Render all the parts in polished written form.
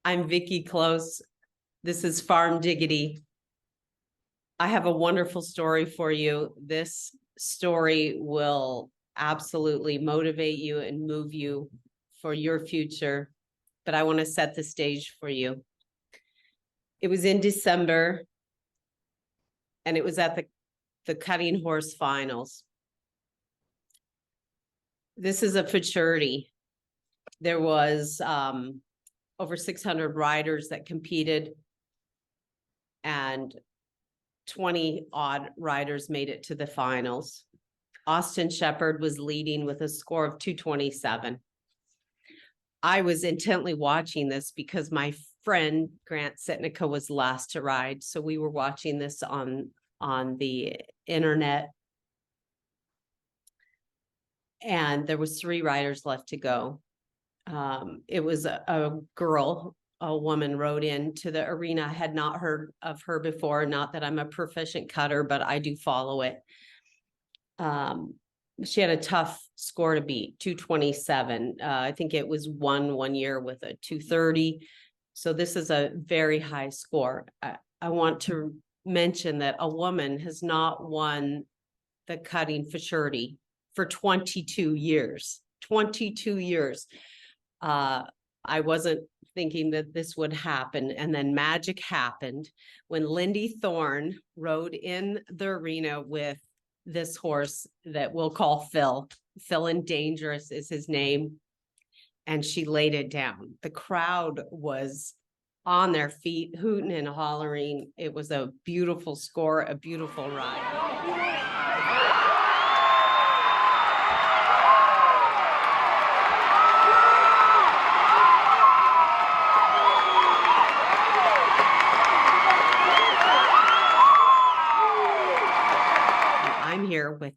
I'm Vicki Close. This is Farm Diggity. I have a wonderful story for you. This story will absolutely motivate you and move you for your future, but I want to set the stage for you. It was in December, and it was at the Cutting Horse Finals. This is a futurity. There was over 600 riders that competed, and 20 odd riders made it to the finals. Austin Shepard was leading with a score of 227. I was intently watching this because my friend Grant Sitnica was last to ride. So we were watching this on the internet. And there was 3 riders left to go. It was a girl, a woman rode into the arena. I had not heard of her before. Not that I'm a proficient cutter, but I do follow it. She had a tough score to beat, 227. I think it was one year with a 230. So this is a very high score. I want to mention that a woman has not won the cutting futurity for 22 years. 22 years. I wasn't thinking that this would happen. And then magic happened when Lindy Thorn rode in the arena with this horse that we'll call Phil. Phil and Dangerous is his name. And she laid it down. The crowd was on their feet, hooting and hollering. It was a beautiful score, a beautiful ride. Here with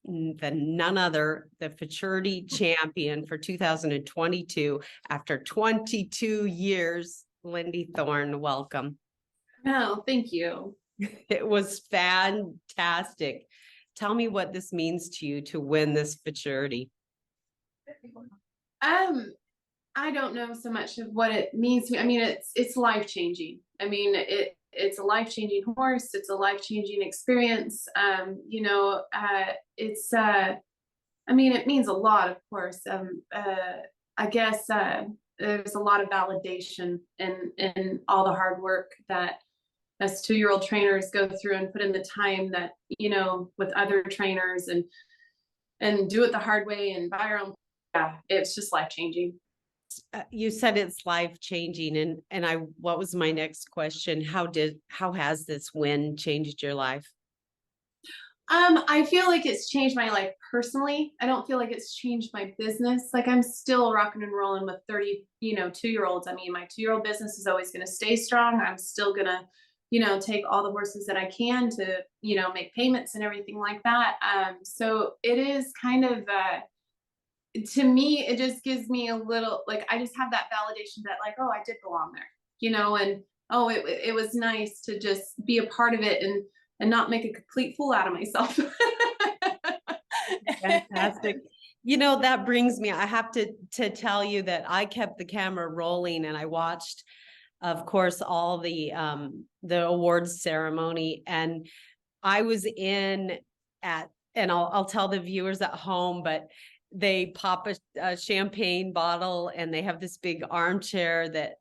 none other, the Futurity champion for 2022 after 22 years. Lindy Thorn, welcome. No, thank you. It was fantastic. Tell me what this means to you to win this Futurity. I don't know so much of what it means to me. I mean, it's life-changing. I mean, it's a life-changing horse. It's a life-changing experience. I mean, it means a lot, of course. I guess there's a lot of validation in all the hard work that us 2-year-old trainers go through and put in the time that, with other trainers and do it the hard way and buy our own. Yeah, it's just life-changing. You said it's life-changing, and what was my next question? How has this win changed your life? I feel like it's changed my life personally. I don't feel like it's changed my business. Like, I'm still rocking and rolling with 30, 2-year-olds. I mean, my 2-year-old business is always going to stay strong. I'm still going to, take all the horses that I can to, make payments and everything like that. So it is kind of, to me, it just gives me a little, like, I just have that validation that, like, oh, I did belong there, and oh, it was nice to just be a part of it and not make a complete fool out of myself. Fantastic. That brings me, I have to tell you that I kept the camera rolling and I watched, of course, all the awards ceremony, and I was in and I'll tell the viewers at home, but they pop a champagne bottle and they have this big armchair that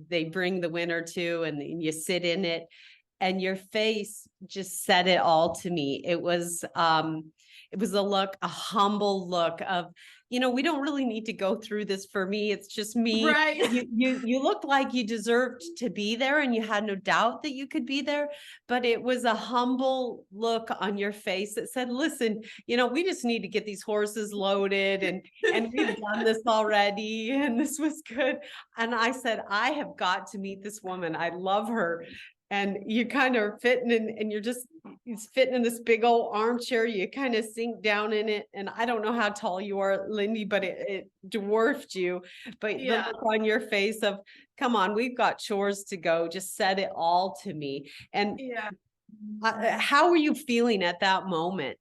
they bring the winner to, and you sit in it, and your face just said it all to me. It was a humble look of, we don't really need to go through this. For me, it's just me. Right. You looked like you deserved to be there, and you had no doubt that you could be there, but it was a humble look on your face that said, listen, we just need to get these horses loaded, and we've done this already, and this was good. And I said, I have got to meet this woman. I love her. And you kind of fitting in, and he's fitting in this big old armchair. You kind of sink down in it. And I don't know how tall you are, Lindy, but it dwarfed you. But yeah, the look on your face of, come on, we've got chores to go. Just said it all to me. And yeah, how were you feeling at that moment?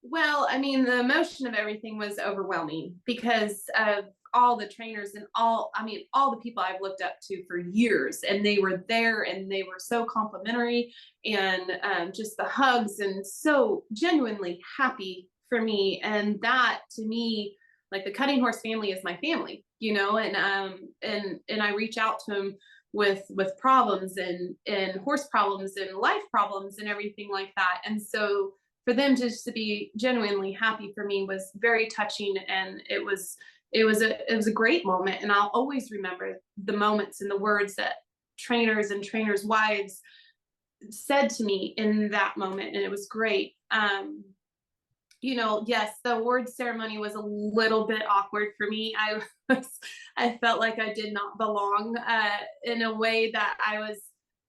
Well, I mean, the emotion of everything was overwhelming because of all the trainers and all the people I've looked up to for years, and they were there and they were so complimentary, and just the hugs, and so genuinely happy for me. And that to me, like, the cutting horse family is my family, you know, and I reach out to them with problems and horse problems and life problems and everything like that. And so for them just to be genuinely happy for me was very touching, and it was a great moment. And I'll always remember the moments and the words that trainers and trainers' wives said to me in that moment, and it was great. You know, yes, the award ceremony was a little bit awkward for me. I felt like I did not belong, in a way that I was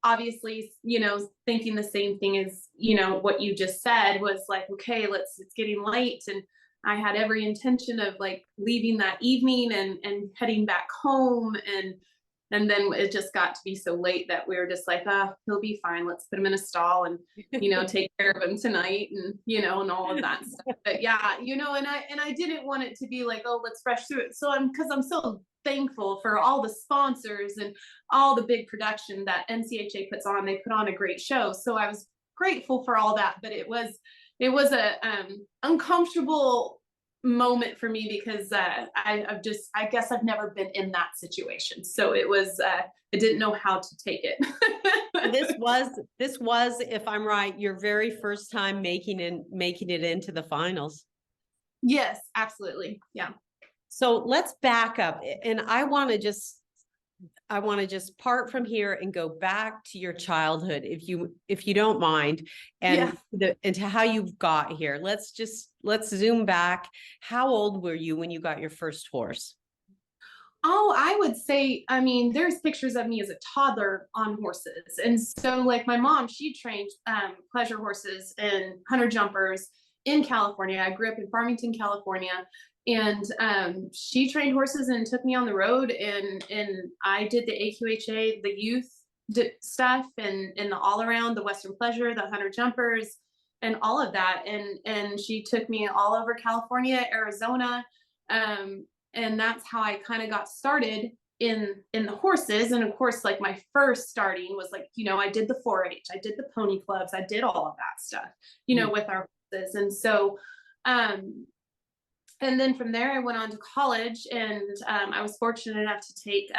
obviously, you know, thinking the same thing as, you know, what you just said, was like, okay, it's getting late. And I had every intention of like leaving that evening and heading back home. And then it just got to be so late that we were just like, he'll be fine. Let's put him in a stall and, you know, take care of him tonight, and, you know, and all of that stuff. But yeah, you know, and I didn't want it to be like, oh, let's rush through it. So because I'm so thankful for all the sponsors and all the big production that NCHA puts on. They put on a great show. So I was grateful for all that, but it was a uncomfortable moment for me, because I guess I've never been in that situation. So it was, I didn't know how to take it. This was, if I'm right, your very first time making it into the finals. Yes, absolutely. Yeah. So let's back up, and I want to just part from here and go back to your childhood, if you don't mind, and into how you got here. Let's zoom back. How old were you when you got your first horse? Oh, I would say, I mean, there's pictures of me as a toddler on horses. And so like my mom, she trained pleasure horses and hunter jumpers in California. I grew up in Farmington, California. And she trained horses and took me on the road, and I did the AQHA, the youth stuff, and the all around, the Western pleasure, the hunter jumpers, and all of that. And she took me all over California, Arizona, and that's how I kind of got started in the horses. And of course, like my first starting was like, you know, I did the 4-H, I did the pony clubs, I did all of that stuff, you know, with our horses. And so and then from there, I went on to college, and I was fortunate enough to take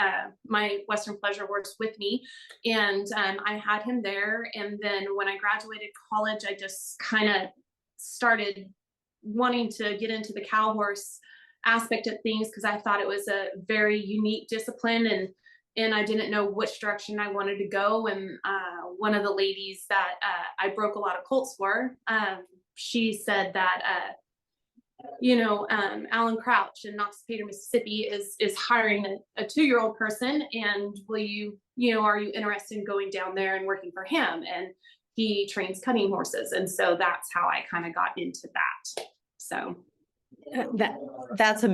my Western pleasure horse with me, and I had him there. And then when I graduated college, I just kind of started wanting to get into the cow horse aspect of things, because I thought it was a very unique discipline, and I didn't know which direction I wanted to go. And one of the ladies that I broke a lot of colts for, she said that you know, Alan Crouch in Knox-Peter, Mississippi is hiring a 2-year-old person, and will you know, are you interested in going down there and working for him? And he trains cutting horses. And so that's how I kind of got into that. So that's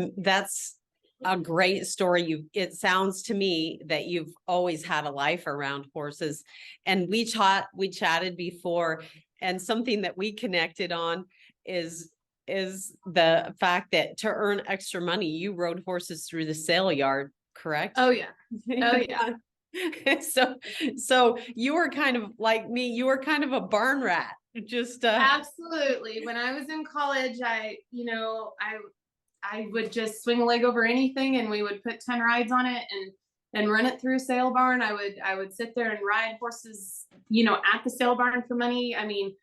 a great story. It sounds to me that you've always had a life around horses, and we chatted before, and something that we connected on is the fact that to earn extra money, you rode horses through the sale yard, correct? Oh yeah. Oh yeah. So you were kind of like me, you were kind of a barn rat. Just absolutely. When I was in college, I would just swing a leg over anything, and we would put 10 rides on it and run it through a sale barn. I would sit there and ride horses, you know, at the sale barn for money. I mean,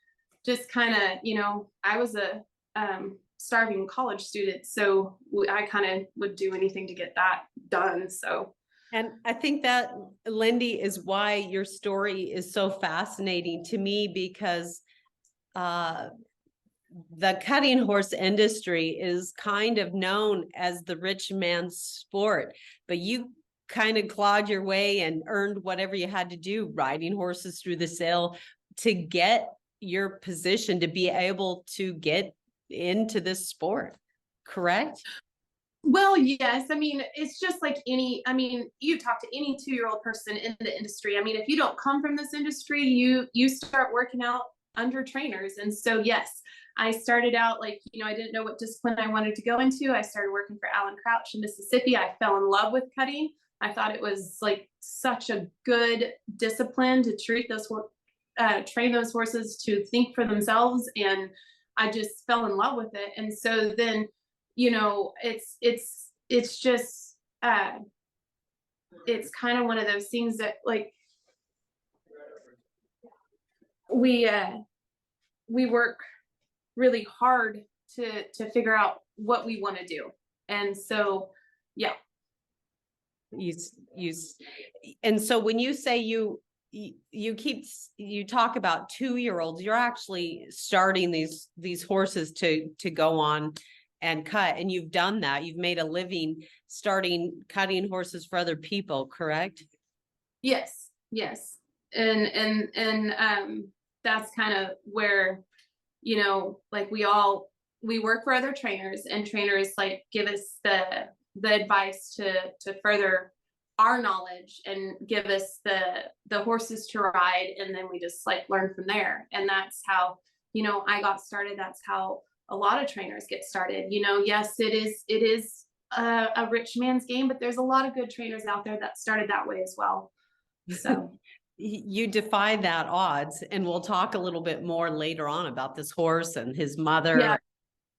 just kind of, you know, I was a starving college student, so I kind of would do anything to get that done. So, and I think that, Lindy, is why your story is so fascinating to me, because the cutting horse industry is kind of known as the rich man's sport, but you kind of clawed your way and earned whatever you had to do, riding horses through the sale, to get your position to be able to get into this sport, correct? Well, yes. I mean, it's just like you talk to any 2-year-old person in the industry. I mean, if you don't come from this industry, you start working out under trainers. And so, yes, I started out like, I didn't know what discipline I wanted to go into. I started working for Alan Crouch in Mississippi. I fell in love with cutting. I thought it was like such a good discipline to train those horses to think for themselves. And I just fell in love with it. And so then, it's just, it's kind of one of those things that like, we work really hard to figure out what we want to do. And so, yeah. And so when you say you talk about 2-year-olds, you're actually starting these horses to go on and cut, and you've done that. You've made a living starting cutting horses for other people, correct? Yes. And that's kind of where, like we work for other trainers, and trainers like give us the advice to further our knowledge and give us the horses to ride. And then we just like learn from there. And that's how, I got started. That's how a lot of trainers get started. Yes, it is a rich man's game, but there's a lot of good trainers out there that started that way as well. So you defy that odds, and we'll talk a little bit more later on about this horse and his mother. Yeah.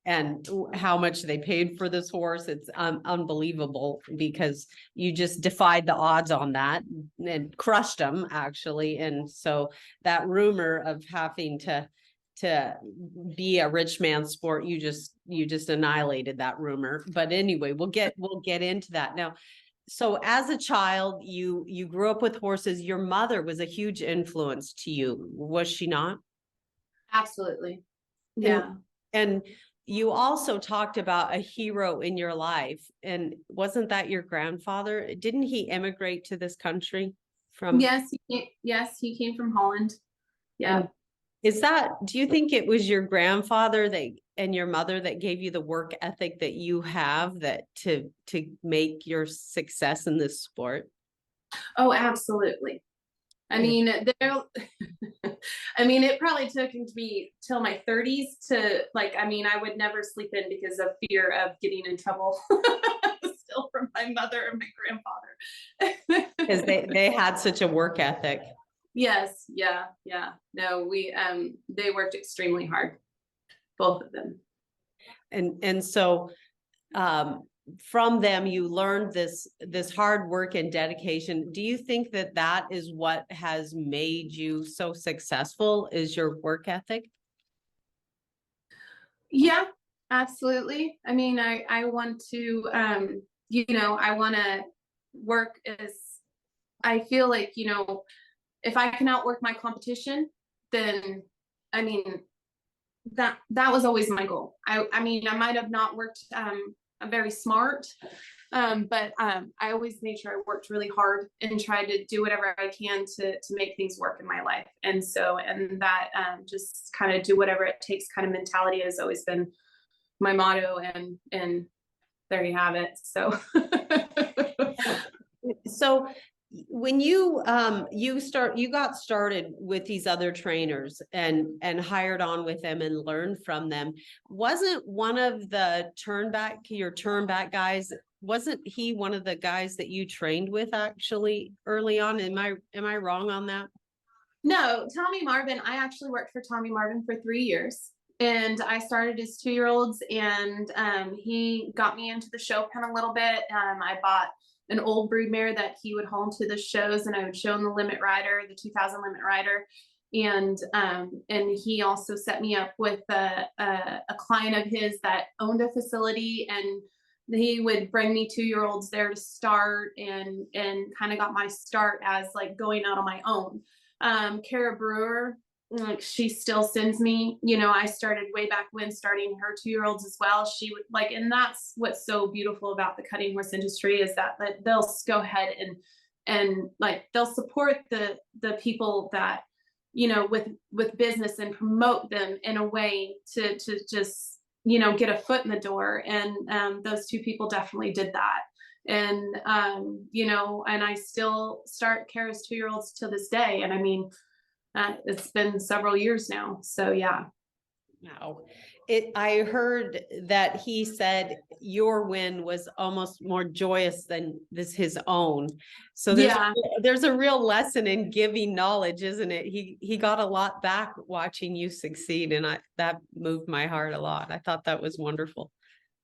And how much they paid for this horse. It's unbelievable, because you just defied the odds on that and crushed them, actually. And so that rumor of having to be a rich man's sport, you just annihilated that rumor. But anyway, we'll get into that now. So as a child, you grew up with horses. Your mother was a huge influence to you, was she not? Absolutely. Yeah. And you also talked about a hero in your life, and wasn't that your grandfather? Didn't he immigrate to this country from? Yes, he came from Holland. Yeah. Do you think it was your grandfather and your mother that gave you the work ethic that you have to make your success in this sport? Oh, absolutely. I mean, it probably took me till my 30s to I would never sleep in because of fear of getting in trouble still from my mother and my grandfather. Because they had such a work ethic. Yes. Yeah. No, they worked extremely hard, both of them. And so, from them, you learned this hard work and dedication. Do you think that is what has made you so successful, is your work ethic? Yeah, absolutely. I mean, I want to, I want to work as, I feel like, if I can outwork my competition, then, I mean, that was always my goal. I mean, I might have not worked, very smart, but I always made sure I worked really hard and tried to do whatever I can to make things work in my life. And so, and that just kind of do whatever it takes kind of mentality has always been my motto, and there you have it. So so when you got started with these other trainers and hired on with them and learned from them, wasn't one of the your turnback guys, wasn't he one of the guys that you trained with actually early on? Am I wrong on that? No, Tommy Marvin. I actually worked for Tommy Marvin for 3 years, and I started as 2-year-olds, and he got me into the show pen a little bit. I bought an old broodmare that he would haul to the shows, and I would show him the Limit Rider, the 2000 Limit Rider. And he also set me up with a client of his that owned a facility, and he would bring me 2-year-olds there to start, and kind of got my start as like going out on my own. Kara Brewer, like, she still sends me, I started way back when, starting her 2-year-olds as well. She would and that's what's so beautiful about the cutting horse industry, is that they'll go ahead and like they'll support the people that, with business, and promote them in a way to just, get a foot in the door. And those 2 people definitely did that. And, and I still start Kara's 2-year-olds to this day. And I mean, It's been several years now. So yeah. Wow. I heard that he said your win was almost more joyous than his own. So Yeah. there's a real lesson in giving knowledge, isn't it? He got a lot back watching you succeed, and that moved my heart a lot. I thought that was wonderful.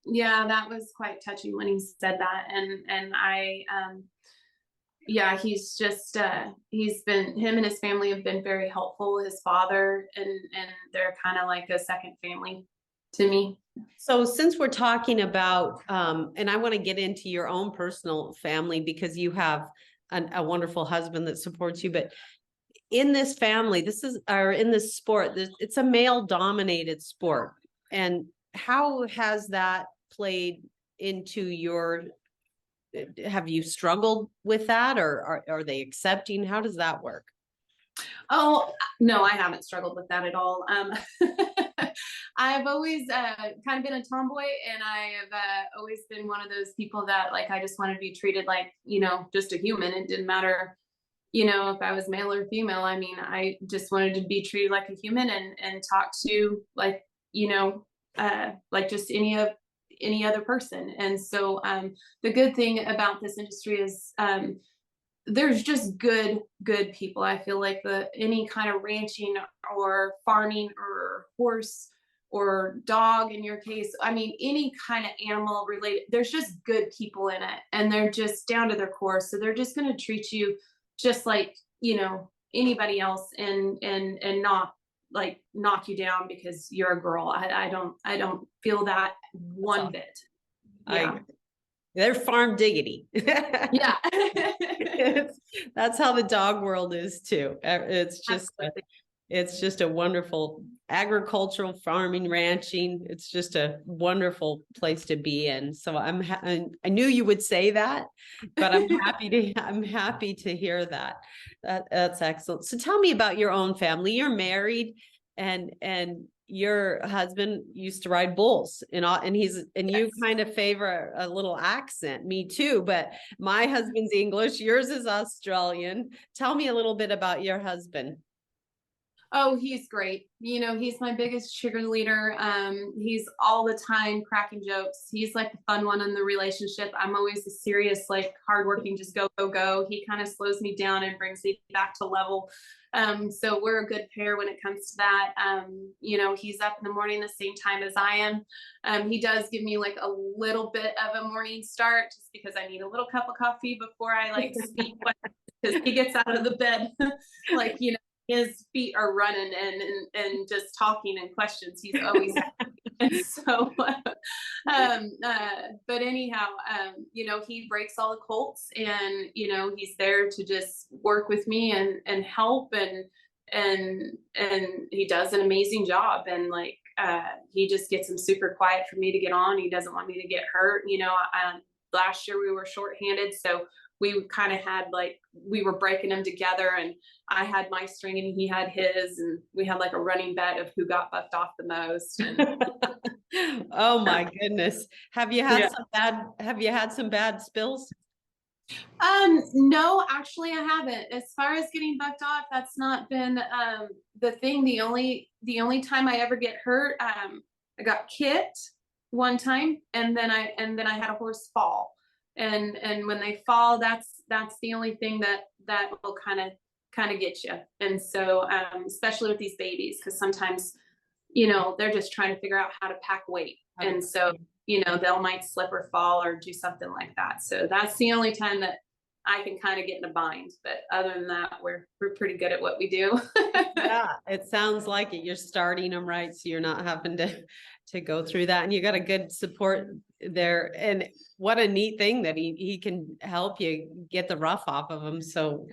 Yeah, that was quite touching when he said that. And I, yeah, he's just, him and his family have been very helpful, his father, and they're kind of like a second family to me. So since we're talking about, and I want to get into your own personal family because you have a wonderful husband that supports you, but in this family, in this sport, it's a male dominated sport. And how has that played into have you struggled with that, or are they accepting? How does that work? Oh, no, I haven't struggled with that at all. I've always kind of been a tomboy, and I have always been one of those people that, like, I just wanted to be treated like, just a human. It didn't matter, if I was male or female. I mean, I just wanted to be treated like a human and talk to like, like just any other person. And so the good thing about this industry is there's just good people. I feel like any kind of ranching or farming or horse or dog in your case, I mean, any kind of animal related, there's just good people in it, and they're just down to their core. So they're just going to treat you just like, anybody else, and not like knock you down because you're a girl. I don't feel that one bit. Yeah. They're farm diggity. Yeah. That's how the dog world is too. It's just a wonderful agricultural farming, ranching. It's just a wonderful place to be in. So I knew you would say that, but I'm happy to hear that. That's excellent. So tell me about your own family. You're married, and your husband used to ride bulls, and you kind of favor a little accent. Me too, but my husband's English, yours is Australian. Tell me a little bit about your husband. Oh, he's great. He's my biggest cheerleader. He's all the time cracking jokes. He's like the fun one in the relationship. I'm always the serious, like hardworking, just go, go, go. He kind of slows me down and brings me back to level. So we're a good pair when it comes to that. He's up in the morning the same time as I am. He does give me like a little bit of a morning start just because I need a little cup of coffee before I like speak, because he gets out of the bed like, his feet are running and just talking and questions. He's always and so but anyhow, he breaks all the colts, and he's there to just work with me and help, and he does an amazing job, and like he just gets him super quiet for me to get on. He doesn't want me to get hurt. Last year we were shorthanded, so we kind of had like, we were breaking them together, and I had my string and he had his, and we had like a running bet of who got buffed off the most. Oh my goodness. Have you had some bad spills? No, actually I haven't. As far as getting bucked off, that's not been the thing. The only time I ever get hurt, I got kicked one time, and then I had a horse fall. And when they fall, that's the only thing that will kind of get you. And so especially with these babies, because sometimes they're just trying to figure out how to pack weight, and so they'll might slip or fall or do something like that. So that's the only time that I can kind of get in a bind. But other than that, we're pretty good at what we do. Yeah, it sounds like it. You're starting them right, so you're not having to go through that, and you got a good support there. And what a neat thing that he can help you get the rough off of him. So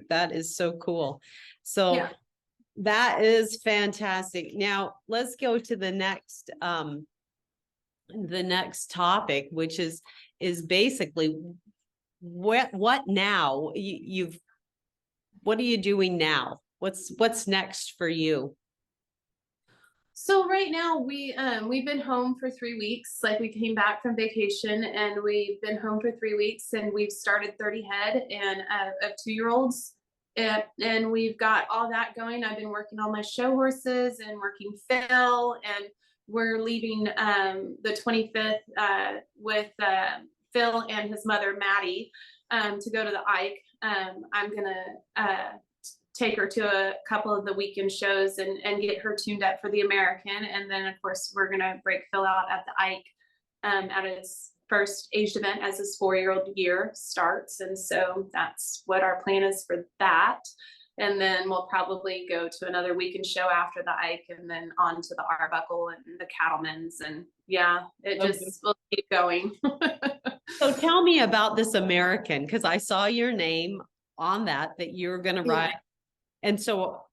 that is so cool. So Yeah. that is fantastic. Now let's go to the next topic, which is basically what now. What are you doing now? What's next for you? So right now we've been home for 3 weeks. Like, we came back from vacation and we've been home for 3 weeks, and we've started 30 head and of 2-year-olds. and we've got all that going. I've been working on my show horses and working Phil, and we're leaving the 25th with Phil and his mother Maddie to go to the Ike. I'm gonna take her to a couple of the weekend shows and get her tuned up for the American, and then of course we're gonna break Phil out at the Ike at his first aged event as his 4-year-old year starts. And so that's what our plan is for that. And then we'll probably go to another weekend show after the Ike, and then on to the Arbuckle and the Cattlemen's. And yeah, it just will keep going. So tell me about this American, because I saw your name on that you're going to ride. And so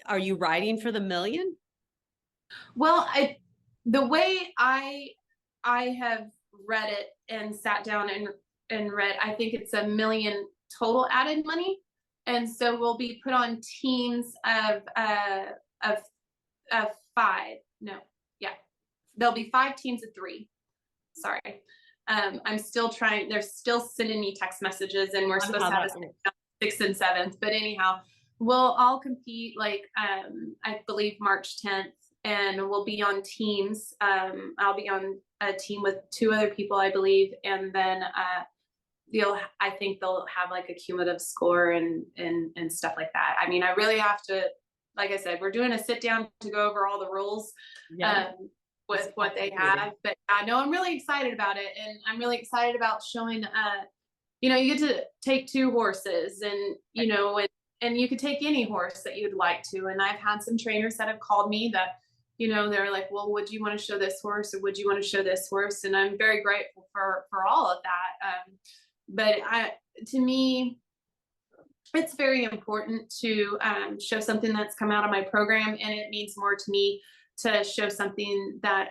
are you riding for the million? Well, the way I have read it and sat down and read, I think it's $1 million total added money. And so we'll be put on teams of 5. No, yeah. There'll be 5 teams of 3. Sorry. I'm still trying, they're still sending me text messages, and we're supposed to have a 6th and 7th. But anyhow, we'll all compete like I believe March 10th, and we'll be on teams. I'll be on a team with 2 other people, I believe, and then I think they'll have like a cumulative score and stuff like that. I mean, I really have to, like I said, we're doing a sit down to go over all the rules with what they have. But I know I'm really excited about it, and I'm really excited about showing. You know, you get to take 2 horses, and you know, and you could take any horse that you'd like to. And I've had some trainers that have called me that, you know, they're like, well, would you want to show this horse, or would you want to show this horse? And I'm very grateful for all of that. But to me, it's very important to show something that's come out of my program, and it means more to me to show something that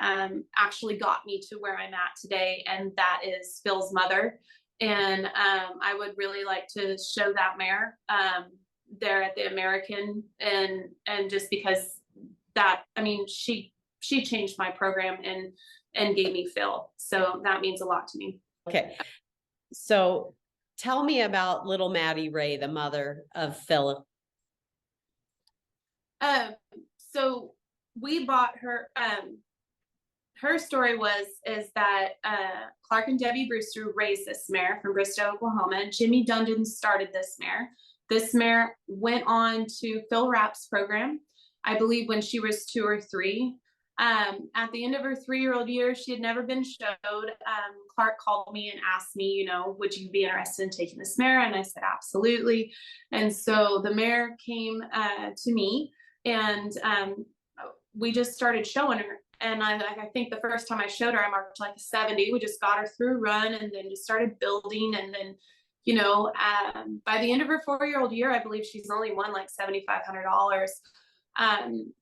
actually got me to where I'm at today, and that is Phil's mother. And I would really like to show that mare there at the American, and just because that, I mean, she changed my program and gave me Phil, so that means a lot to me. Okay, so tell me about little Maddie Ray, the mother of Phil. So we bought her. Her story is that Clark and Debbie Brewster raised this mare from Bristow, Oklahoma. Jimmy Dundon started this mare. This mare went on to Phil Rapp's program, I believe, when she was 2 or 3. At the end of her 3-year-old year, she had never been showed. Clark called me and asked me, you know, would you be interested in taking this mare? And I said, absolutely. And so the mare came to me, and we just started showing her. And I think the first time I showed her, I marked like a 70. We just got her through run, and then just started building. And then, you know, by the end of her 4-year-old year, I believe she's only won like $7,500. And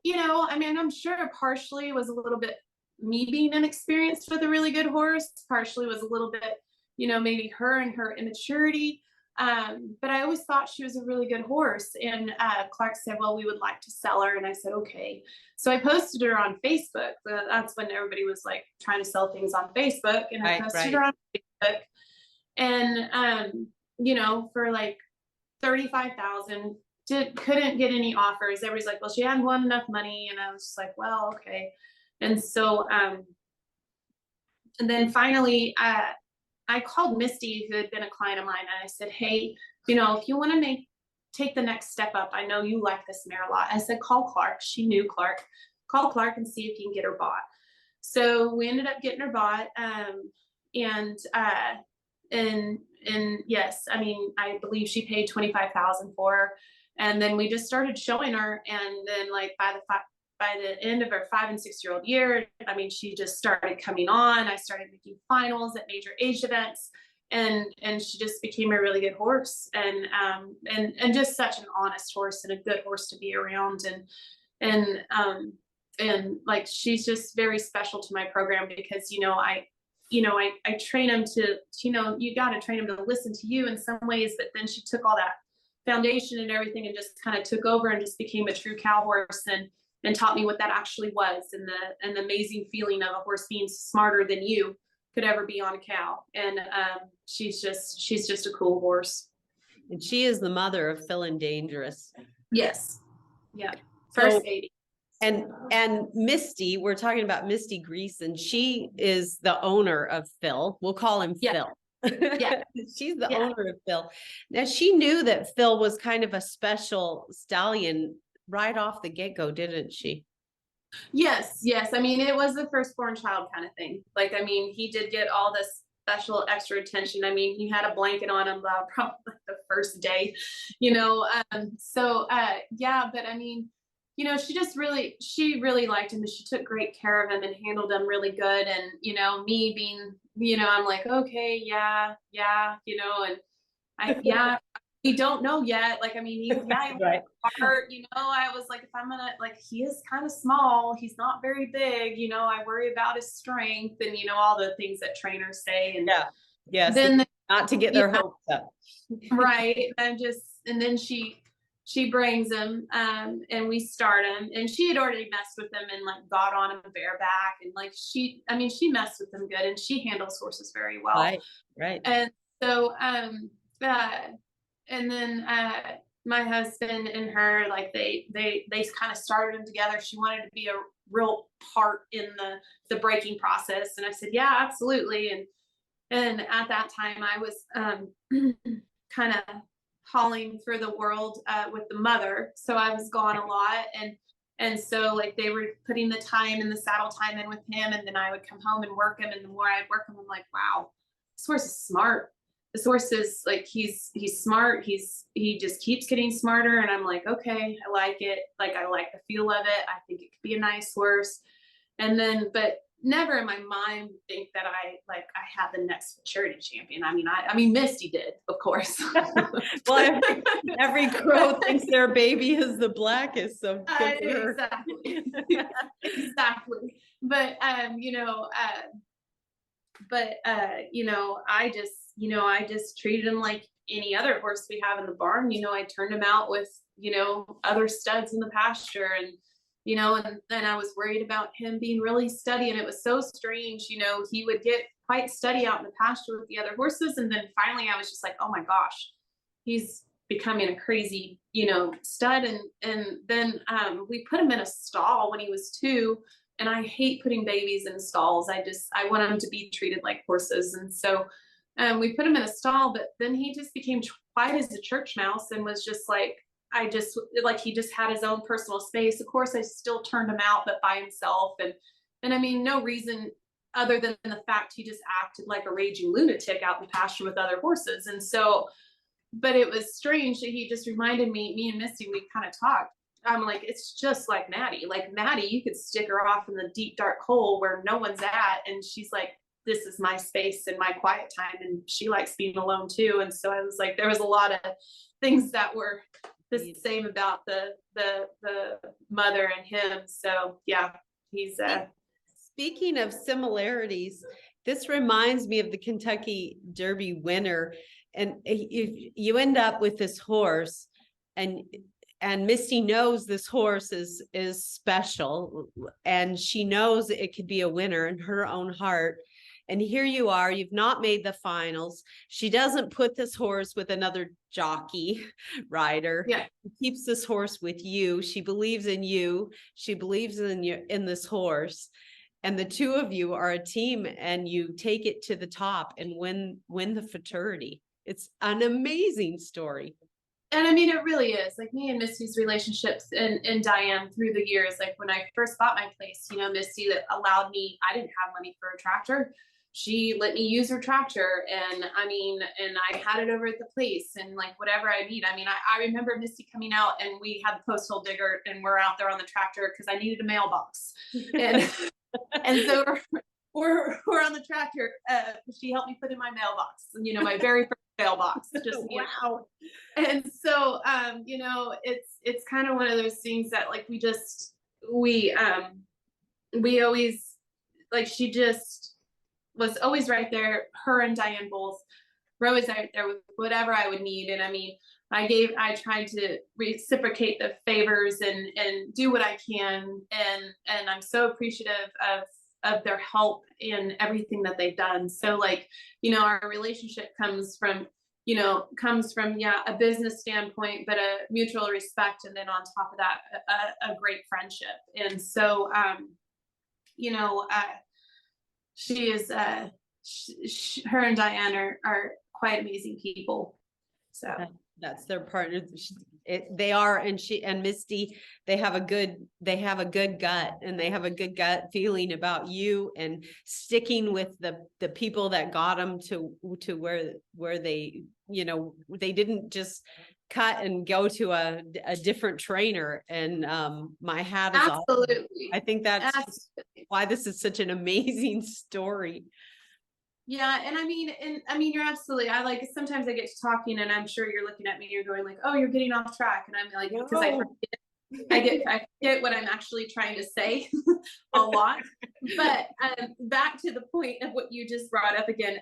you know, I mean, I'm sure partially was a little bit me being inexperienced with a really good horse. Partially was a little bit, you know, maybe her and her immaturity. But I always thought she was a really good horse. And Clark said, well, we would like to sell her. And I said, okay. So I posted her on Facebook. That's when everybody was like trying to sell things on Facebook. And I posted her on Facebook. And, you know, for like $35,000, couldn't get any offers. Everybody's like, well, she hadn't won enough money. And I was just like, well, okay. And so, and then finally, I called Misty, who had been a client of mine, and I said, hey, you know, if you want to take the next step up, I know you like this mare a lot. I said, call Clark. She knew Clark. Call Clark and see if you can get her bought. So we ended up getting her bought. And yes, I mean, I believe she paid $25,000 for her. And then we just started showing her. And then like by the end of her 5- and 6-year-old year, I mean, she just started coming on. I started making finals at major age events, and she just became a really good horse, and just such an honest horse and a good horse to be around. And like, she's just very special to my program, because, you know, I train them to, you know, you got to train them to listen to you in some ways, but then she took all that foundation and everything and just kind of took over and just became a true cow horse, and taught me what that actually was, and the amazing feeling of a horse being smarter than you could ever be on a cow. And she's just a cool horse. And she is the mother of Phil and Dangerous. Yes. Yeah. So, First baby. and Misty, we're talking about Misty Greason. She is the owner of Phil. We'll call him Phil. Yeah. She's the owner of Phil. Now she knew that Phil was kind of a special stallion right off the get-go, didn't she? Yes, yes. I mean, it was the firstborn child kind of thing. Like, I mean, he did get all this special extra attention. I mean, he had a blanket on him probably the first day, you know. Yeah, but I mean, you know, she really liked him, and she took great care of him and handled him really good. And, you know, me being, you know, I'm like, okay, yeah, you know, and yeah, we don't know yet. Like, I mean, he Right. heart, you know, I was like, if I'm gonna, like, he is kind of small, he's not very big, you know, I worry about his strength and, you know, all the things that trainers say. And yes, then not to get their hopes up. right. And then she brings him, and we start him, and she had already messed with him and like got on him bareback, and like she messed with him good, and she handles horses very well. Right. And so, and then my husband and her, like they kind of started them together. She wanted to be a real part in the breaking process, and I said, yeah, absolutely. And at that time I was kind of hauling through the world with the mother, so I was gone a lot, and so like they were putting the time and the saddle time in with him, and then I would come home and work him, and the more I'd work him, I'm like, wow, this horse is smart. This horse is like, he's smart. He just keeps getting smarter. And I'm like, okay, I like it. Like, I like the feel of it. I think it could be a nice horse. And then, but never in my mind think that I had the next Futurity champion. I mean, Misty did, of course. Well, every crow thinks their baby is the blackest. So exactly. Exactly. But, you know, I just treated him like any other horse we have in the barn. You know, I turned him out with, you know, other studs in the pasture, and, you know, and then I was worried about him being really steady. And it was so strange, you know, he would get quite steady out in the pasture with the other horses. And then finally I was just like, oh my gosh, he's becoming a crazy, you know, stud. And then we put him in a stall when he was 2. And I hate putting babies in stalls. I want them to be treated like horses. And so we put him in a stall, but then he just became quiet as a church mouse, and was just like, he just had his own personal space. Of course, I still turned him out, but by himself. And I mean, no reason other than the fact he just acted like a raging lunatic out in the pasture with other horses. And so, but it was strange that he just reminded me and Misty, we kind of talked. I'm like, it's just like Maddie. Like, Maddie, you could stick her off in the deep, dark hole where no one's at. And she's like, this is my space and my quiet time. And she likes being alone too. And so I was like, there was a lot of things that were the same about the mother and him. So yeah, he's speaking of similarities, this reminds me of the Kentucky Derby winner. And if you end up with this horse, and Misty knows this horse is special, and she knows it could be a winner in her own heart. And here you are, you've not made the finals. She doesn't put this horse with another jockey rider. Yeah. She keeps this horse with you. She believes in you. She believes in this horse. And the two of you are a team, and you take it to the top and win the Futurity. It's an amazing story. And I mean, it really is. Like, me and Misty's relationships and Diane through the years, like when I first bought my place, you know, Misty that allowed me, I didn't have money for a tractor. She let me use her tractor. And I mean, and I had it over at the place, and like whatever I need. I mean, I remember Misty coming out, and we had the postal digger, and we're out there on the tractor because I needed a mailbox. And and so we're on the tractor. She helped me put in my mailbox, you know, my very first mailbox. Just wow. And so, you know, it's kind of one of those things that like we always, like, she just was always right there. Her and Diane both were always right there with whatever I would need. And I mean, I tried to reciprocate the favors and do what I can. And I'm so appreciative of their help in everything that they've done. So like, you know, our relationship comes from, you know, comes from, yeah, a business standpoint, but a mutual respect. And then on top of that, a great friendship. And so, you know, she is, her and Diane are quite amazing people. So That's their partner. They are, and she and Misty, they have a good gut, and they have a good gut feeling about you, and sticking with the people that got them to where they, you know, they didn't just cut and go to a different trainer. And my hat is off. absolutely. I think that's Absolutely. why this is such an amazing story. Yeah, and I mean, you're absolutely. I like sometimes I get to talking, and I'm sure you're looking at me, you're going like, "Oh, you're getting off track," and I'm like, because I forget what I'm actually trying to say a lot. But back to the point of what you just brought up again,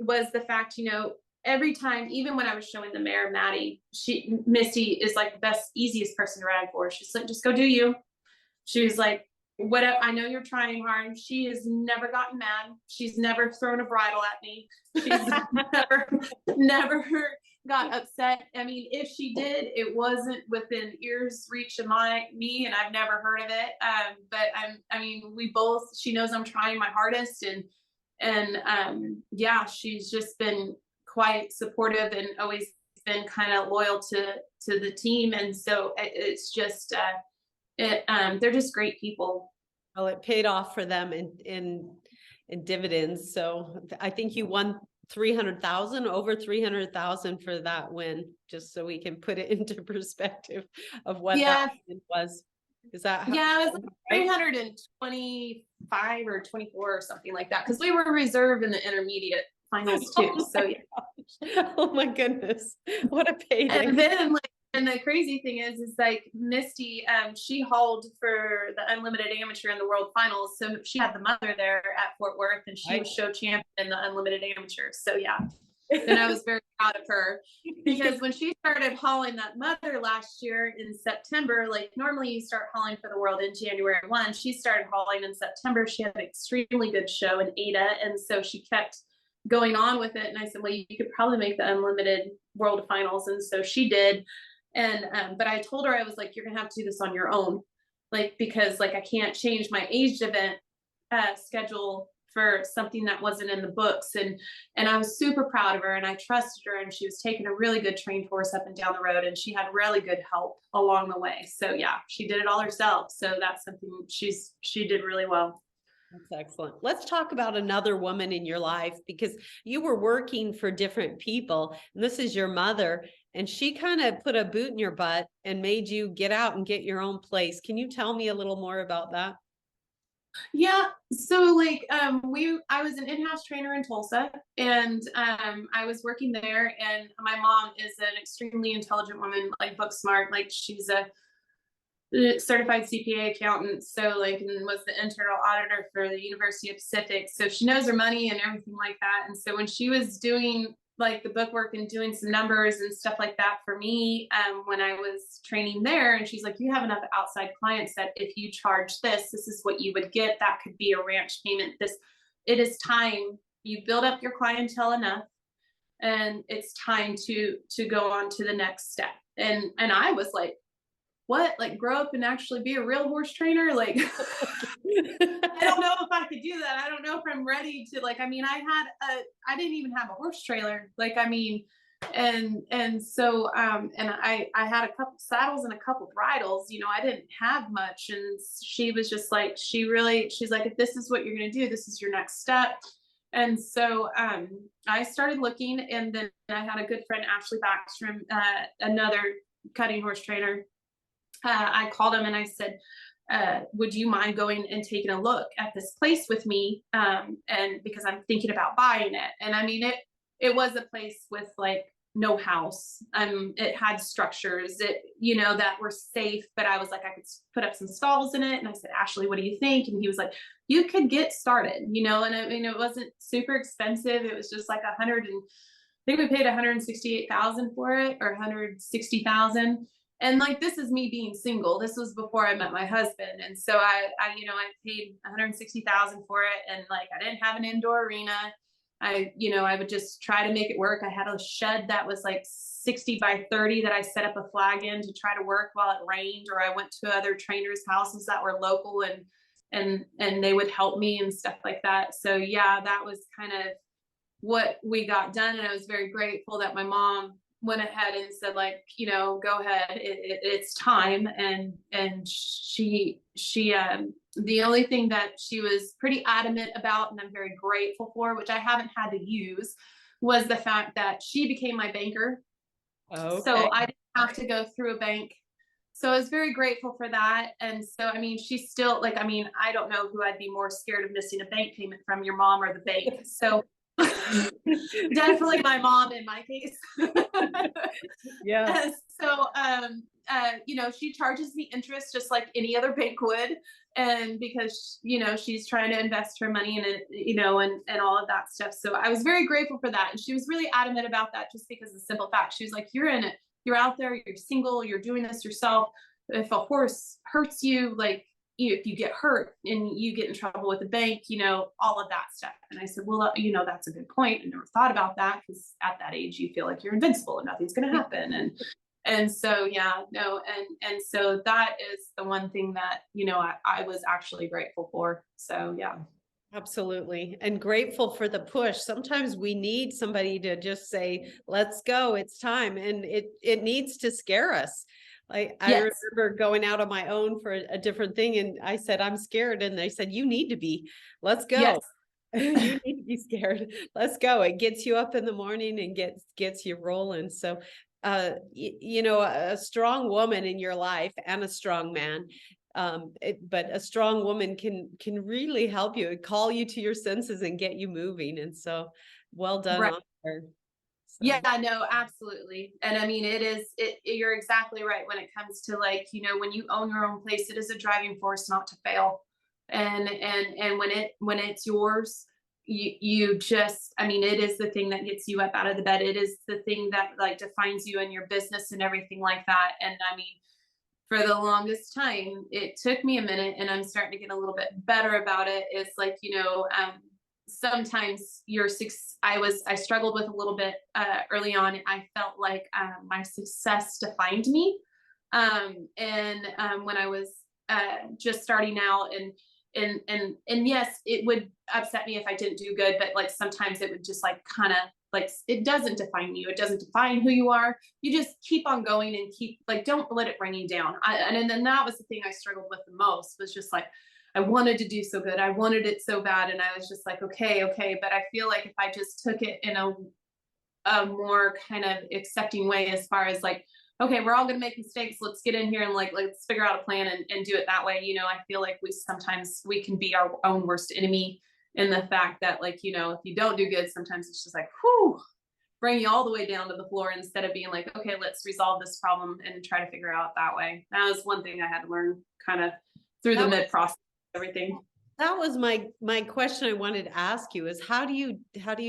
was the fact, you know, every time, even when I was showing the mayor Maddie, Misty is like the best, easiest person to ride for. She's like, just go do you. She was like, whatever, I know you're trying hard. She has never gotten mad. She's never thrown a bridle at me. She's never got upset. I mean, if she did, it wasn't within ear's reach of me, and I've never heard of it. But I mean, she knows I'm trying my hardest, and yeah, she's just been quite supportive and always been kind of loyal to the team. And so it's just, they're just great people. Well, it paid off for them in dividends. So I think you won 300,000, over 300,000 for that win, just so we can put it into perspective of what that was. Is that yeah, it was like 325 or 24 or something like that, because we were reserved in the intermediate finals too. So yeah. Oh my goodness, what a payday. And then like, and the crazy thing is like Misty, she hauled for the unlimited amateur in the world finals. So she had the mother there at Fort Worth, and she was show champion in the unlimited amateur. So yeah. And I was very proud of her, because when she started hauling that mother last year in September, like normally you start hauling for the world in January 1, she started hauling in September. She had an extremely good show in Ada. And so she kept going on with it. And I said, well, you could probably make the unlimited world finals. And so she did. And, but I told her, I was like, you're gonna have to do this on your own. Like, because like, I can't change my aged event schedule for something that wasn't in the books. And I was super proud of her, and I trusted her, and she was taking a really good trained horse up and down the road, and she had really good help along the way. So yeah, she did it all herself. So that's something she did really well. That's excellent. Let's talk about another woman in your life, because you were working for different people, and this is your mother, and she kind of put a boot in your butt and made you get out and get your own place. Can you tell me a little more about that? Yeah. So like, I was an in-house trainer in Tulsa, and I was working there, and my mom is an extremely intelligent woman, like book smart. Like she's a certified CPA accountant. So like, and was the internal auditor for the University of Pacific. So she knows her money and everything like that. And so when she was doing like the book work and doing some numbers and stuff like that for me, when I was training there, and she's like, you have enough outside clients that if you charge this is what you would get. That could be a ranch payment. It is time you build up your clientele enough, and it's time to go on to the next step. And I was like, what, like grow up and actually be a real horse trainer? Like, I don't know if I could do that. I don't know if I'm ready to, like, I mean, I didn't even have a horse trailer. Like, I mean, and so, and I had a couple saddles and a couple bridles, you know, I didn't have much. And she was just like, she's like, if this is what you're going to do, this is your next step. And so, I started looking, and then I had a good friend, Ashley Backstrom, another cutting horse trainer. I called him and I said, would you mind going and taking a look at this place with me? And because I'm thinking about buying it. And I mean, it was a place with like no house. It had structures you know, that were safe, but I was like, I could put up some stalls in it. And I said, Ashley, what do you think? And he was like, you could get started, you know? And I mean, it wasn't super expensive. It was just like I think we paid 168,000 for it, or 160,000. And like, this is me being single. This was before I met my husband. And so I you know, I paid 160,000 for it. And like, I didn't have an indoor arena. I would just try to make it work. I had a shed that was like 60 by 30 that I set up a flag in to try to work while it rained, or I went to other trainers' houses that were local and they would help me and stuff like that. So yeah, that was kind of what we got done. And I was very grateful that my mom went ahead and said, like, go ahead, it's time. And she the only thing that she was pretty adamant about, and I'm very grateful for, which I haven't had to use, was the fact that she became my banker. Okay. So I didn't have to go through a bank. So I was very grateful for that. And so, I mean, she's still like, I don't know who I'd be more scared of missing a bank payment from, your mom or the bank. So definitely my mom in my case. Yeah. So, she charges me interest just like any other bank would. And because, she's trying to invest her money in it, and all of that stuff. So I was very grateful for that. And she was really adamant about that, just because of the simple fact. She was like, you're in it, you're out there, you're single, you're doing this yourself. If a horse hurts you, like, if you get hurt and you get in trouble with the bank, all of that stuff. And I said, well, that's a good point. I never thought about that, because at that age you feel like you're invincible and nothing's going to happen. And so, yeah, no. And so that is the one thing that, I was actually grateful for. So, yeah. Absolutely. And grateful for the push. Sometimes we need somebody to just say, let's go, it's time. And it needs to scare us. Like, I Yes. remember going out on my own for a different thing, and I said, I'm scared. And they said, you need to be, let's go. Yes. You need to be scared. Let's go. It gets you up in the morning and gets you rolling. So, a strong woman in your life, and a strong man, but a strong woman can really help you, call you to your senses and get you moving. And so, well done Right. on her. So. Yeah, no, absolutely. And I mean, you're exactly right when it comes to, like, when you own your own place, it is a driving force not to fail. And when it's yours, you just, it is the thing that gets you up out of the bed. It is the thing that, like, defines you and your business and everything like that. And for the longest time, it took me a minute, and I'm starting to get a little bit better about it. It's like, sometimes I struggled with a little bit early on. I felt like my success defined me. When I was just starting out, and yes, it would upset me if I didn't do good, but like sometimes it would just like kind of like, it doesn't define you. It doesn't define who you are. You just keep on going and don't let it bring you down. And then that was the thing I struggled with the most, was just like, I wanted to do so good. I wanted it so bad. And I was just like, okay. But I feel like if I just took it in a more kind of accepting way, as far as like, okay, we're all going to make mistakes. Let's get in here and let's figure out a plan and do it that way. I feel like sometimes we can be our own worst enemy, in the fact that, like, if you don't do good, sometimes it's just like, whew, bring you all the way down to the floor, instead of being like, okay, let's resolve this problem and try to figure it out that way. That was one thing I had to learn kind of through the mid process, everything. That was my question I wanted to ask you, is how do you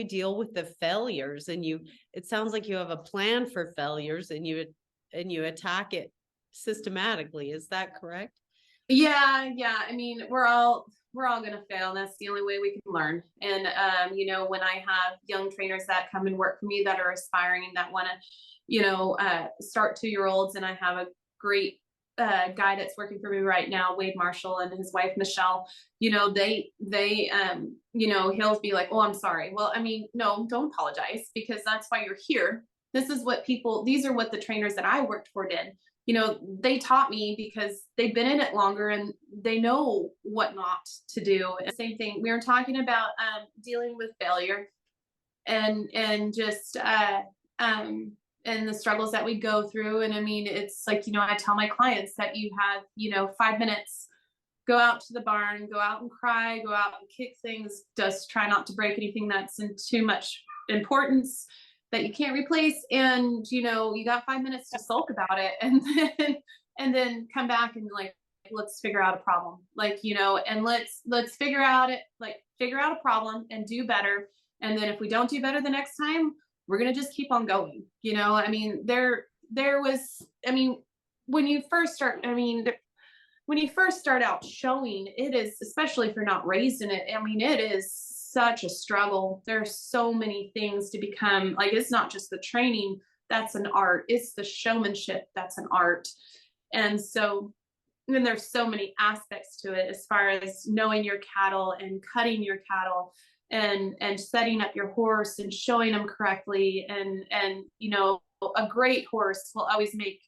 deal with the failures? And it sounds like you have a plan for failures, and you attack it systematically. Is that correct? Yeah. We're all going to fail. That's the only way we can learn. And, when I have young trainers that come and work for me that are aspiring and that want to, start 2-year-olds, and I have a great guy that's working for me right now, Wade Marshall, and his wife, Michelle, he'll be like, oh, I'm sorry. Well, no, don't apologize, because that's why you're here. These are what the trainers that I worked for did. They taught me because they've been in it longer and they know what not to do. And same thing, we were talking about dealing with failure and just and the struggles that we go through. And it's like, I tell my clients that you have 5 minutes, go out to the barn, go out and cry, go out and kick things, just try not to break anything that's in too much importance that you can't replace. And you got 5 minutes to sulk about it, and then come back and like, let's figure out a problem, and let's figure out a problem and do better. And then if we don't do better the next time, we're gonna just keep on going. There was, when you first start out showing, it is, especially if you're not raised in it, it is such a struggle. There are so many things to become, like, it's not just the training, that's an art. It's the showmanship, that's an art. And so, and there's so many aspects to it, as far as knowing your cattle and cutting your cattle and setting up your horse and showing them correctly. And, you know, a great horse will always make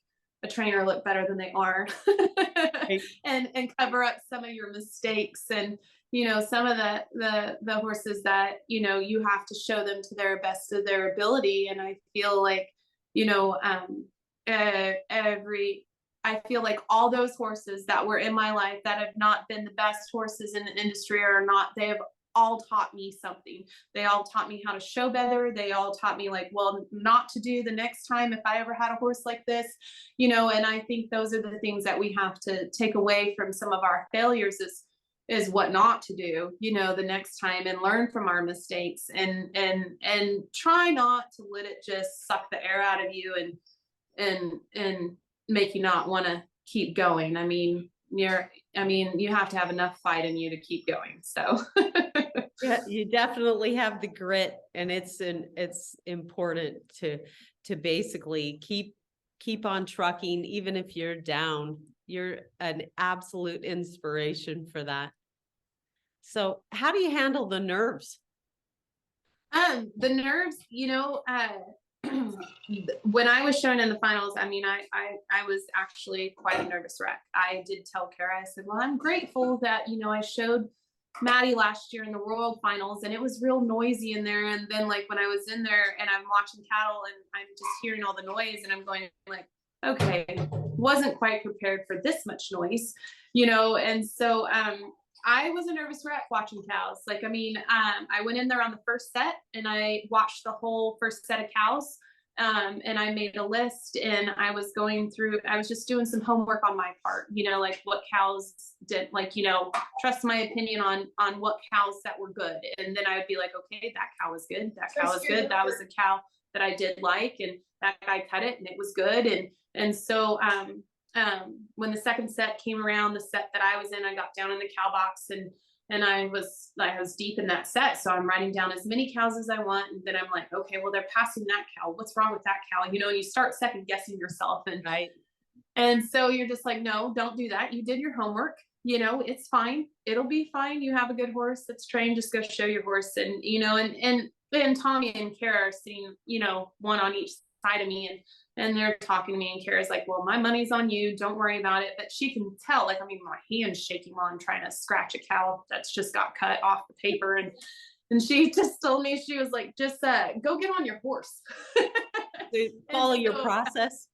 a trainer look better than they are. and cover up some of your mistakes. And, you know, some of the horses that, you know, you have to show them to their best of their ability. And I feel like, you know, I feel like all those horses that were in my life that have not been the best horses in the industry, or not, they have all taught me something. They all taught me how to show better. They all taught me, like, well, not to do the next time if I ever had a horse like this, you know. And I think those are the things that we have to take away from some of our failures, is what not to do, you know, the next time, and learn from our mistakes, and try not to let it just suck the air out of you and make you not want to keep going. I mean, you have to have enough fight in you to keep going. So yeah, you definitely have the grit, and it's important to basically keep on trucking, even if you're down. You're an absolute inspiration for that. So how do you handle the nerves? The nerves, you know, when I was shown in the finals, I mean, I was actually quite a nervous wreck. I did tell Kara, I said, well, I'm grateful that, you know, I showed Maddie last year in the World Finals, and it was real noisy in there. And then, like, when I was in there and I'm watching cattle and I'm just hearing all the noise, and I'm going like, okay, wasn't quite prepared for this much noise, you know. And so I was a nervous wreck watching cows. Like, I mean, I went in there on the first set and I watched the whole first set of cows. And I made a list, and I was just doing some homework on my part, you know, like what cows did, like, you know, trust my opinion on what cows that were good. And then I would be like, okay, that cow was good. That cow was good. That was a cow that I did like, and that guy cut it and it was good. And so, when the second set came around, the set that I was in, I got down in the cow box, and I was deep in that set. So I'm writing down as many cows as I want. And then I'm like, okay, well, they're passing that cow. What's wrong with that cow? You know, and you start second guessing yourself. And Right. And so you're just like, no, don't do that. You did your homework. You know, it's fine. It'll be fine. You have a good horse that's trained. Just go show your horse. And, you know, and Tommy and Kara are sitting, you know, one on each side of me, and they're talking to me, and Kara's like, well, my money's on you. Don't worry about it. But she can tell, like, I mean, my hand's shaking while I'm trying to scratch a cow that's just got cut off the paper. And she just told me, she was like, just go get on your horse. Follow your process.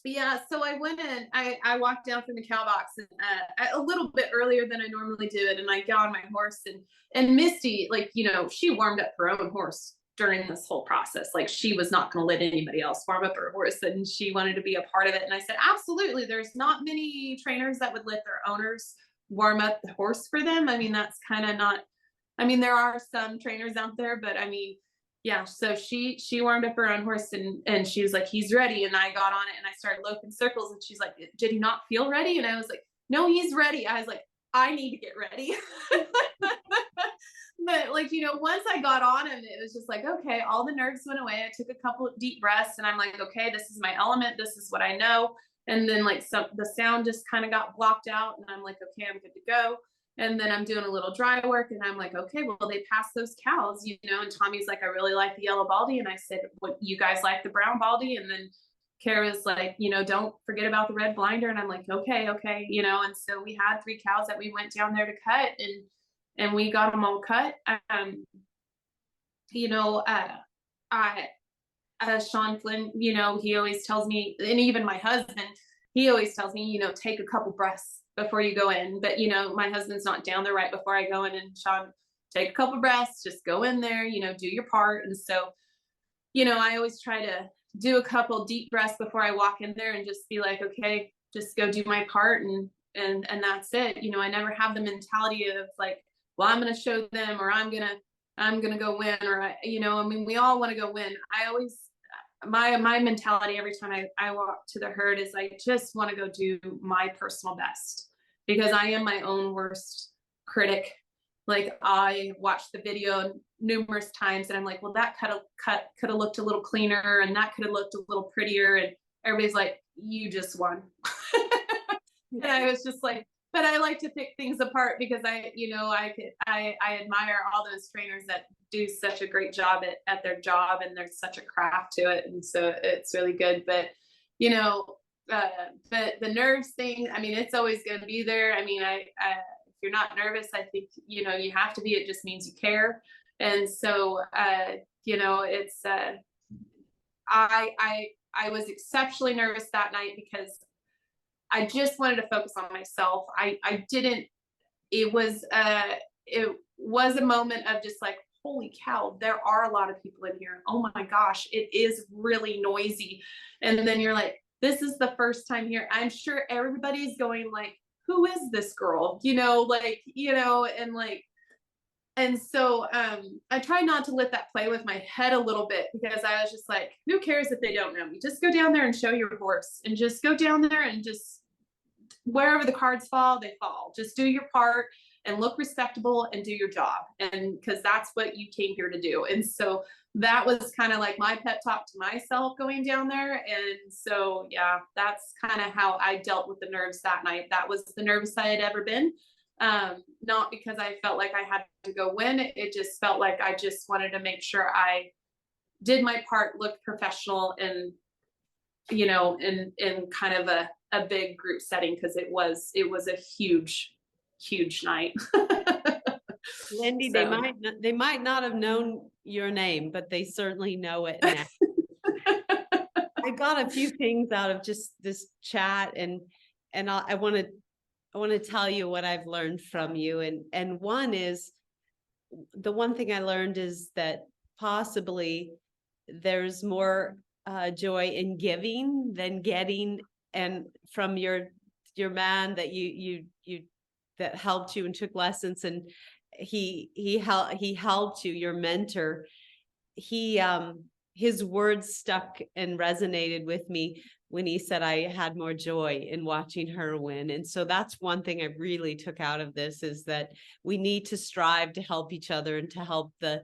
Yeah, so I went in, I walked down from the cow box, and a little bit earlier than I normally do it, and I got on my horse, and Misty, like, you know, she warmed up her own horse during this whole process. Like, she was not going to let anybody else warm up her horse, and she wanted to be a part of it. And I said, absolutely. There's not many trainers that would let their owners warm up the horse for them. I mean, that's kind of not, I mean, there are some trainers out there, but I mean, yeah. So she warmed up her own horse, and she was like, he's ready. And I got on it and I started loping circles, and she's like, did he not feel ready? And I was like, no, he's ready. I was like, I need to get ready. But, like, you know, once I got on him, it was just like, okay, all the nerves went away. I took a couple of deep breaths, and I'm like, okay, this is my element. This is what I know. And then, like, the sound just kind of got blocked out, and I'm like, okay, I'm good to go. And then I'm doing a little dry work, and I'm like, okay, well, they passed those cows, you know. And Tommy's like, I really like the yellow baldy. And I said, what, you guys like the brown baldy? And then Kara's like, you know, don't forget about the red blinder. And I'm like, okay, you know. And so we had 3 cows that we went down there to cut, and we got them all cut. You know, Sean Flynn, you know, he always tells me, and even my husband, he always tells me, you know, take a couple breaths before you go in. But, you know, my husband's not down there right before I go in, and Sean, take a couple breaths, just go in there, you know, do your part. And so, you know, I always try to do a couple deep breaths before I walk in there, and just be like, okay, just go do my part, and that's it. You know, I never have the mentality of like, well, I'm going to show them, or I'm going to go win, or you know, I mean, we all want to go win. I always, my mentality every time I walk to the herd is I just want to go do my personal best, because I am my own worst critic. Like I watched the video numerous times and I'm like, well, that could have looked a little cleaner and that could have looked a little prettier. And everybody's like, you just won. And I was just like, but I like to pick things apart because I admire all those trainers that do such a great job at their job, and there's such a craft to it. And so it's really good. But, but the nerves thing, I mean, it's always going to be there. I mean, if you're not nervous, I think, you have to be, it just means you care. And so, it's, I was exceptionally nervous that night because I just wanted to focus on myself. I didn't, it was a moment of just like, holy cow, there are a lot of people in here. Oh my gosh, it is really noisy. And then you're like, this is the first time here. I'm sure everybody's going like, who is this girl? And so I try not to let that play with my head a little bit, because I was just like, who cares if they don't know me? Just go down there and show your horse, and just go down there and just wherever the cards fall, they fall. Just do your part and look respectable and do your job. And because that's what you came here to do. And so that was kind of like my pep talk to myself going down there. And so, yeah, that's kind of how I dealt with the nerves that night. That was the nervous I had ever been. Not because I felt like I had to go win. It just felt like I just wanted to make sure I did my part, looked professional, and, in kind of a big group setting, because it was a huge night. Lindy, So. they might not have known your name, but they certainly know it now. I got a few things out of just this chat, and I want to tell you what I've learned from you. And one is, the one thing I learned is that possibly there's more joy in giving than getting. And from your man that you that helped you and took lessons, and he helped you, your mentor, his words stuck and resonated with me when he said, I had more joy in watching her win. And so that's one thing I really took out of this, is that we need to strive to help each other and to help the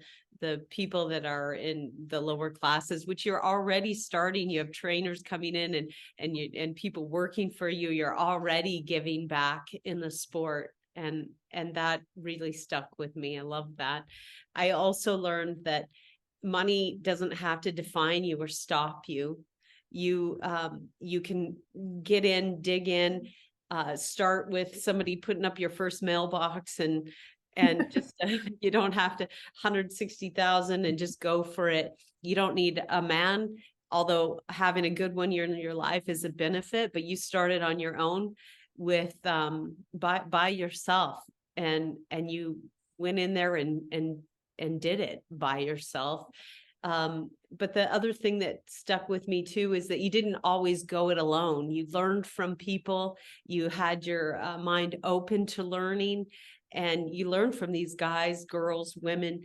people that are in the lower classes, which you're already starting. You have trainers coming in and people working for you. You're already giving back in the sport. And that really stuck with me. I love that. I also learned that money doesn't have to define you or stop you. You can get in, dig in, start with somebody putting up your first mailbox, and just you don't have to 160,000 and just go for it. You don't need a man, although having a good one year in your life is a benefit, but you started on your own with by yourself, and you went in there and did it by yourself. But the other thing that stuck with me too is that you didn't always go it alone. You learned from people. You had your mind open to learning, and you learned from these guys, girls, women,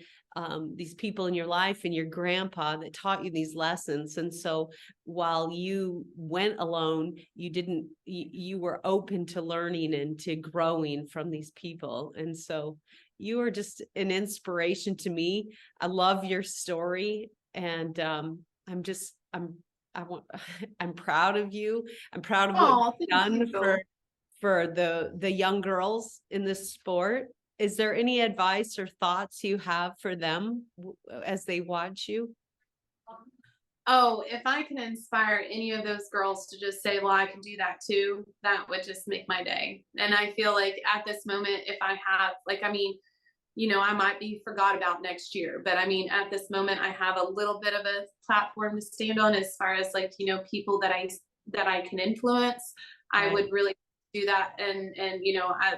these people in your life, and your grandpa that taught you these lessons. And so while you went alone, you were open to learning and to growing from these people. And so you are just an inspiration to me. I love your story, and I'm proud of you. I'm proud of what you've done for the young girls in this sport. Is there any advice or thoughts you have for them as they watch you? Oh, if I can inspire any of those girls to just say, well, I can do that too, that would just make my day. And I feel like at this moment, if I have, like, I mean, I might be forgot about next year, but I mean, at this moment, I have a little bit of a platform to stand on as far as like, people that I can influence. Right. I would really do that. And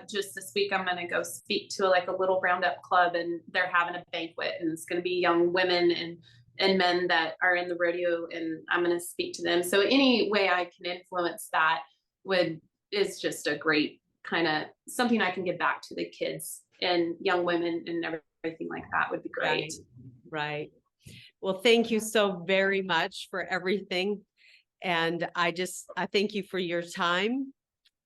just this week, I'm going to go speak to a little roundup club, and they're having a banquet, and it's going to be young women and men that are in the rodeo, and I'm going to speak to them. So any way I can influence that is just a great kind of something I can give back to the kids and young women and everything like that would be great. Right. Well, thank you so very much for everything. And I thank you for your time.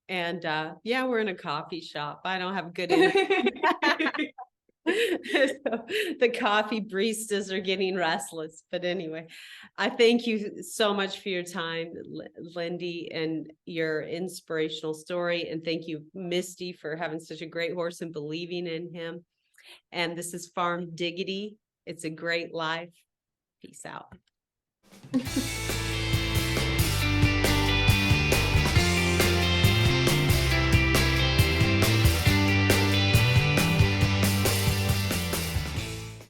And yeah, we're in a coffee shop. I don't have good internet. So the coffee baristas are getting restless, but anyway, I thank you so much for your time, Lindy, and your inspirational story. And thank you, Misty, for having such a great horse and believing in him. And this is Farm Diggity. It's a great life. Peace out.